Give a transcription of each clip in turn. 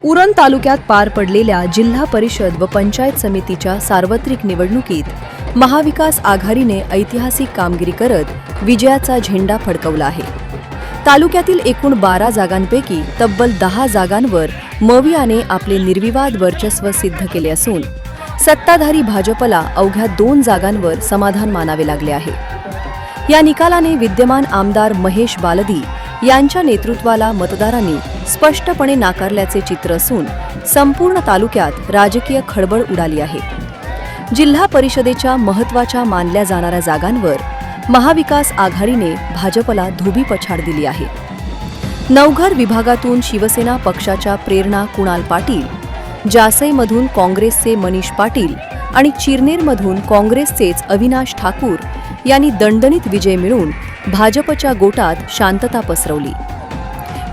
उरण तालुक्यात पार पडलेल्या जिल्हा परिषद व पंचायत समितीच्या सार्वत्रिक निवडणुकीत महाविकास आघाडीने ऐतिहासिक कामगिरी करत विजयाचा झेंडा फडकवला आहे। तालुक्यातील एकूण 12 जागांपैकी तब्बल 10 जागांवर मवियाने आपले निर्विवाद वर्चस्व सिद्ध केले असून सत्ताधारी भाजपला अवघ्या 2 जागांवर समाधान मानावे लागले आहे। या निकालाने विद्यमान आमदार महेश बालदी यांच्या नेतृत्वाला मतदारांनी स्पष्टपणे नाकारल्याचे चित्र असून संपूर्ण तालुक्यात राजकीय खळबळ उडाली आहे। जिल्हा परिषदेच्या महत्त्वाच्या मानल्या जाणाऱ्या जागांवर महाविकास आघाडीने भाजपला धोबी पछाड दिली आहे। नवघर विभागातून शिवसेना पक्षाच्या प्रेरणा कुणाल पाटील, जासईमधून काँग्रेसचे मनीष पाटील आणि चिरनेरमधून काँग्रेसचेच अविनाश ठाकूर यांनी दणदणीत विजय मिळवून भाजपच्या गोटात शांतता पसरवली।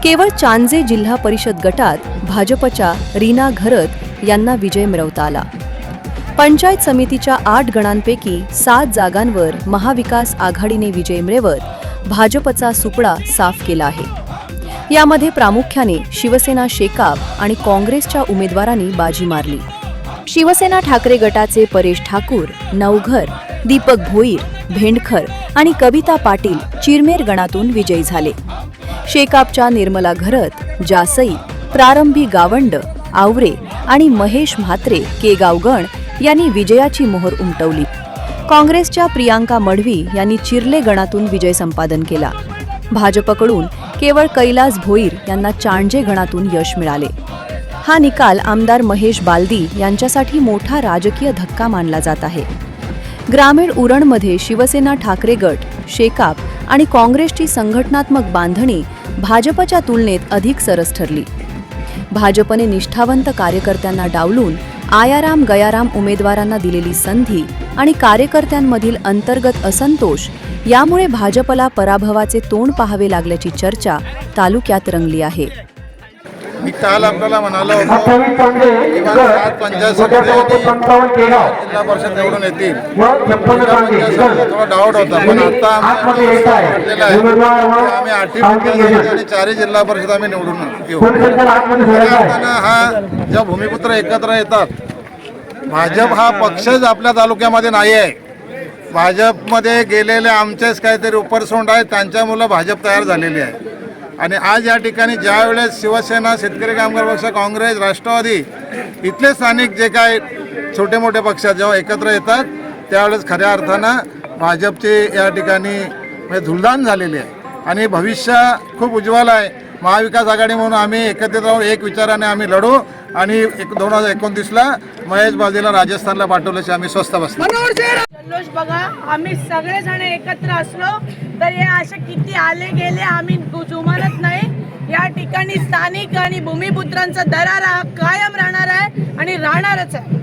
केवळ चांजे जिल्हा परिषद गटात भाजपच्या रीना घरत यांना विजय मिळवता आला। पंचायत समितीच्या 8 गणांपैकी 7 जागांवर महाविकास आघाडीने विजय मिळवत भाजपचा सुपडा साफ केला आहे। यामध्ये प्रामुख्याने शिवसेना शेकाप आणि काँग्रेसच्या उमेदवारांनी बाजी मारली। शिवसेना ठाकरे गटाचे परेश ठाकूर, नवघर, दीपक भोईर, भेंडखर आणि कविता पाटील चिरमेर गणातून विजयी झाले। शेकापच्या निर्मला घरत, जासई, प्रारंभी गावंड, आवरे आणि महेश म्हात्रे केगाव गण यांनी विजयाची मोहर उमटवली। काँग्रेसच्या प्रियांका मढवी यांनी चिरले गणातून विजय संपादन केला। भाजपकडून केवळ कैलास भोईर यांना चांजे गणातून यश मिळाले। हा निकाल आमदार महेश बालदी यांच्यासाठी मोठा राजकीय धक्का मानला जात आहे। ग्रामीण उरणमध्ये शिवसेना ठाकरे गट, शेकाप आणि काँग्रेसची संघटनात्मक बांधणी भाजपच्या तुलनेत अधिक सरस ठरली। भाजपने निष्ठावंत कार्यकर्त्यांना डावलून आयाराम गयाराम उमेदवारांना दिलेली संधी आणि कार्यकर्त्यांमधील अंतर्गत असंतोष यामुळे भाजपला पराभवाचे तोंड पाहावे लागल्याची चर्चा तालुक्यात रंगली आहे। मी काल आपल्याला म्हणालो होतो किमान 7 पंचायत समिती जिल्हा परिषद निवडून येतील। थोडा डाऊट होता, पण आता आम्ही 8 पंचायत आणि 4 जिल्हा परिषद आम्ही निवडून येऊ। हा जेव्हा भूमिपुत्र एकत्र येतात, भाजप हा पक्षच आपल्या तालुक्यामध्ये नाही आहे। भाजपमध्ये गेलेले आमचेच काहीतरी उपरसोंड आहेत, त्यांच्यामुळे भाजप तयार झालेली आहे। आणि आज या ठिकाणी ज्या वेळेस शिवसेना, शेतकरी कामगार पक्ष, काँग्रेस, राष्ट्रवादी इथले स्थानिक जे काय छोटे मोठे पक्ष जेव्हा एकत्र येतात त्यावेळेस खऱ्या अर्थानं भाजपची या ठिकाणी धुलदान झालेली आहे आणि भविष्य खूप उज्ज्वल आहे। महाविकास आघाडी म्हणून आम्ही एकत्रित राहून एक विचाराने आम्ही लढू आणि 2029ला महेश बालदीला राजस्थानला पाठवल्याचे आम्ही स्वस्थ बसलो। जल्लोष बघा, आम्ही सगळेजण एकत्र असलो तर हे असे किती आले गेले आम्ही जुमानत नाही। या ठिकाणी स्थानिक आणि भूमिपुत्रांचा दरारा कायम राहणार आहे आणि राहणारच आहे।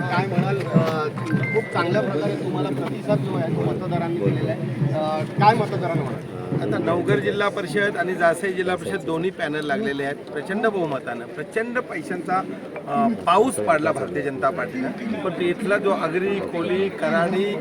काय म्हणाल, खूप चांगल्या प्रकारे तुम्हाला प्रतिसाद जो आहे तो मतदारांनी दिलेला आहे, काय मतदारांना म्हणाल? आता नवघर जिल्हा परिषद आणि जासई जिल्हा परिषद दोन्ही पॅनल लागलेले आहेत। प्रचंड बहुमतानं प्रचंड पैशांचा पाऊस पाडला भारतीय जनता पार्टीनं, पण इथला जो आगरी, कोली, कराडी,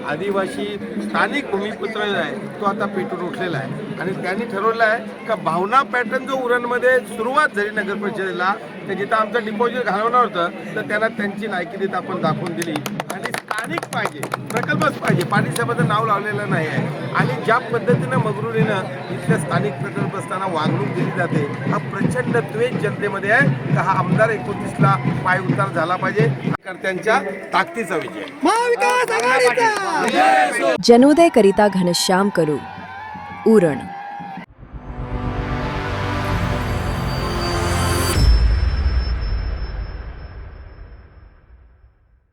आदिवासी स्थानिक भूमिपुत्र आहे तो आता पेटून उठलेला आहे आणि त्यांनी ठरवलं आहे का भावना पॅटर्न जो उरणमध्ये सुरुवात झाली नगर परिषदेला, तर जिथं आमचं डिपॉझिट घालवणार होतं तर त्यांना त्यांची लायकी तिथं आपण दाखवून दिली आणि स्थानिक पाहिजे, प्रकल्पच पाहिजे, पाणी साहेबाचं नाव लावलेलं नाही आहे आणि ज्या पद्धतीनं मगरुरीनं इथल्या स्थानिक प्रकल्प असताना वागणूक दिली जाते, हा प्रचंड द्वेष जनतेमध्ये आहे का हा आमदार 29ला पाय उतार झाला पाहिजे। त्यांच्या ताकदीचा विजय। जनोदय करिता घनश्याम करू, उरण।